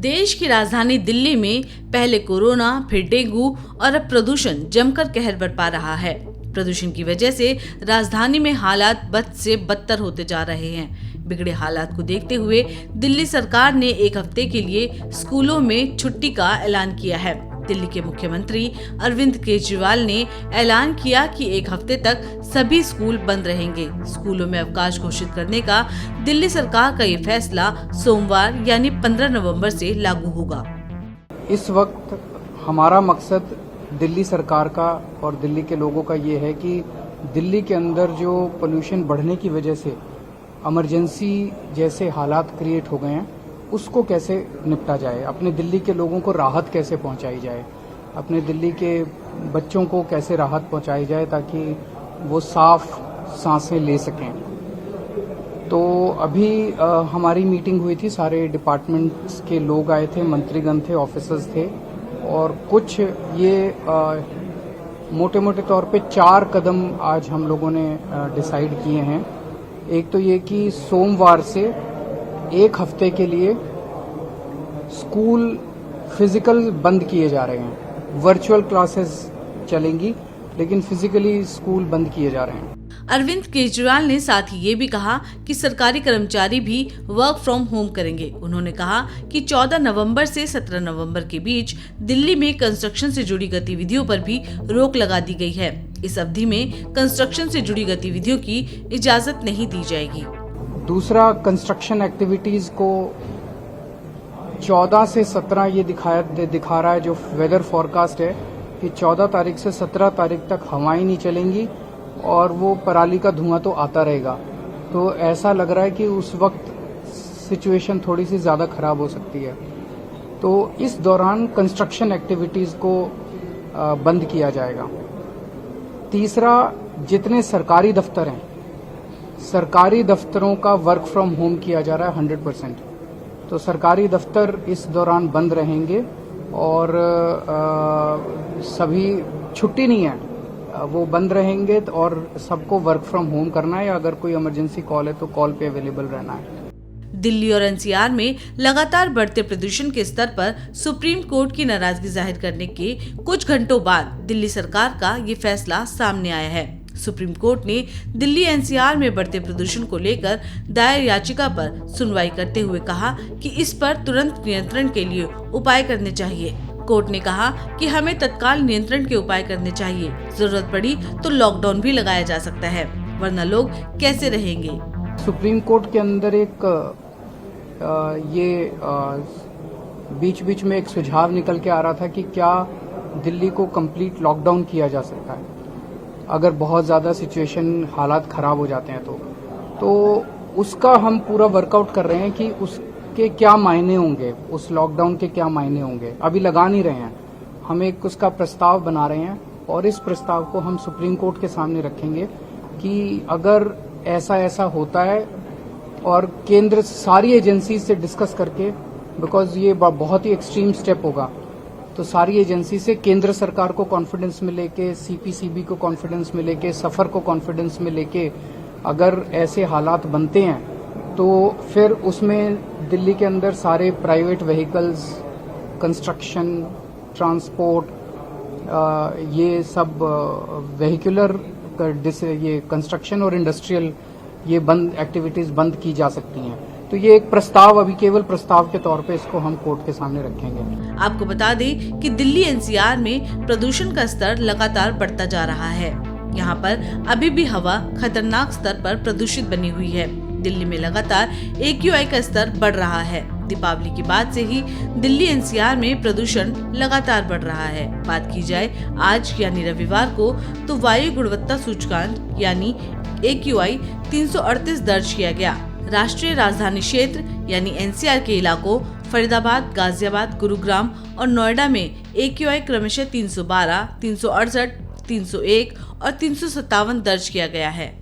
देश की राजधानी दिल्ली में पहले कोरोना, फिर डेंगू और अब प्रदूषण जमकर कहर बरपा रहा है। प्रदूषण की वजह से राजधानी में हालात बद से बदतर होते जा रहे हैं। बिगड़े हालात को देखते हुए दिल्ली सरकार ने एक हफ्ते के लिए स्कूलों में छुट्टी का ऐलान किया है। दिल्ली के मुख्यमंत्री अरविंद केजरीवाल ने ऐलान किया कि एक हफ्ते तक सभी स्कूल बंद रहेंगे। स्कूलों में अवकाश घोषित करने का दिल्ली सरकार का ये फैसला सोमवार यानी 15 नवंबर से लागू होगा। इस वक्त हमारा मकसद दिल्ली सरकार का और दिल्ली के लोगों का ये है कि दिल्ली के अंदर जो पोल्यूशन बढ़ने की वजह से इमरजेंसी जैसे हालात क्रिएट हो गए हैं, उसको कैसे निपटा जाए, अपने दिल्ली के लोगों को राहत कैसे पहुंचाई जाए, अपने दिल्ली के बच्चों को कैसे राहत पहुंचाई जाए ताकि वो साफ सांसें ले सकें। तो अभी हमारी मीटिंग हुई थी, सारे डिपार्टमेंट्स के लोग आए थे, मंत्रीगण थे, ऑफिसर्स थे और कुछ ये मोटे मोटे तौर पे 4 कदम आज हम लोगों ने डिसाइड किए हैं। एक तो ये कि सोमवार से एक हफ्ते के लिए स्कूल फिजिकल बंद किए जा रहे हैं। वर्चुअल क्लासेस चलेंगी लेकिन फिजिकली स्कूल बंद किए जा रहे हैं। अरविंद केजरीवाल ने साथ ही ये भी कहा कि सरकारी कर्मचारी भी वर्क फ्रॉम होम करेंगे। उन्होंने कहा कि 14 नवंबर से 17 नवंबर के बीच दिल्ली में कंस्ट्रक्शन से जुड़ी गतिविधियों पर भी रोक लगा दी गई है। इस अवधि में कंस्ट्रक्शन से जुड़ी गतिविधियों की इजाजत नहीं दी जाएगी। दूसरा, कंस्ट्रक्शन एक्टिविटीज को 14 से 17 ये दिखा रहा है जो वेदर फॉरकास्ट है कि 14 तारीख से 17 तारीख तक हवाएं नहीं चलेंगी और वो पराली का धुआं तो आता रहेगा। तो ऐसा लग रहा है कि उस वक्त सिचुएशन थोड़ी सी ज़्यादा खराब हो सकती है। तो इस दौरान कंस्ट्रक्शन एक्टिविटीज़ को बंद किया जाएगा। तीसरा, जितने सरकारी दफ्तर हैं, सरकारी दफ्तरों का वर्क फ्रॉम होम किया जा रहा है 100%। तो सरकारी दफ्तर इस दौरान बंद रहेंगे और सभी छुट्टी नहीं है, वो बंद रहेंगे और सबको वर्क फ्रॉम होम करना है या अगर कोई इमरजेंसी कॉल है तो कॉल पे अवेलेबल रहना है। दिल्ली और एनसीआर में लगातार बढ़ते प्रदूषण के स्तर पर सुप्रीम कोर्ट की नाराजगी जाहिर करने के कुछ घंटों बाद दिल्ली सरकार का ये फैसला सामने आया है। सुप्रीम कोर्ट ने दिल्ली एनसीआर में बढ़ते प्रदूषण को लेकर दायर याचिका पर सुनवाई करते हुए कहा कि इस पर तुरंत नियंत्रण के लिए उपाय करने चाहिए। कोर्ट ने कहा कि हमें तत्काल नियंत्रण के उपाय करने चाहिए। जरूरत पड़ी तो लॉकडाउन भी लगाया जा सकता है, वरना लोग कैसे रहेंगे। सुप्रीम कोर्ट के अंदर एक बीच बीच में एक सुझाव निकल के आ रहा था कि क्या दिल्ली को कंप्लीट लॉकडाउन किया जा सकता है अगर बहुत ज़्यादा सिचुएशन हालात ख़राब हो जाते हैं तो उसका हम पूरा वर्कआउट कर रहे हैं कि उसके क्या मायने होंगे, उस लॉकडाउन के क्या मायने होंगे। अभी लगा नहीं रहे हैं, हम एक उसका प्रस्ताव बना रहे हैं और इस प्रस्ताव को हम सुप्रीम कोर्ट के सामने रखेंगे कि अगर ऐसा होता है और केंद्र सारी एजेंसी से डिस्कस करके, बिकॉज ये बहुत ही एक्सट्रीम स्टेप होगा, तो सारी एजेंसी से केंद्र सरकार को कॉन्फिडेंस में लेके, सीपीसीबी को कॉन्फिडेंस में लेके, सफर को कॉन्फिडेंस में लेके अगर ऐसे हालात बनते हैं तो फिर उसमें दिल्ली के अंदर सारे प्राइवेट व्हीकल्स, कंस्ट्रक्शन, ट्रांसपोर्ट, ये सब वेहिकुलर ये कंस्ट्रक्शन और इंडस्ट्रियल ये एक्टिविटीज बंद की जा सकती हैं। तो ये एक प्रस्ताव, अभी केवल प्रस्ताव के तौर पे इसको हम कोर्ट के सामने रखेंगे। आपको बता दें कि दिल्ली एनसीआर में प्रदूषण का स्तर लगातार बढ़ता जा रहा है। यहाँ पर अभी भी हवा खतरनाक स्तर पर प्रदूषित बनी हुई है। दिल्ली में लगातार AQI का स्तर बढ़ रहा है। दीपावली के बाद से ही दिल्ली एनसीआर में प्रदूषण लगातार बढ़ रहा है। बात की जाए आज यानी रविवार को तो वायु गुणवत्ता सूचकांक यानी AQI 338 दर्ज किया गया। राष्ट्रीय राजधानी क्षेत्र यानी एनसीआर के इलाकों फरीदाबाद, गाजियाबाद, गुरुग्राम और नोएडा में AQI क्रमशः 312, 368, 301 और 357 दर्ज किया गया है।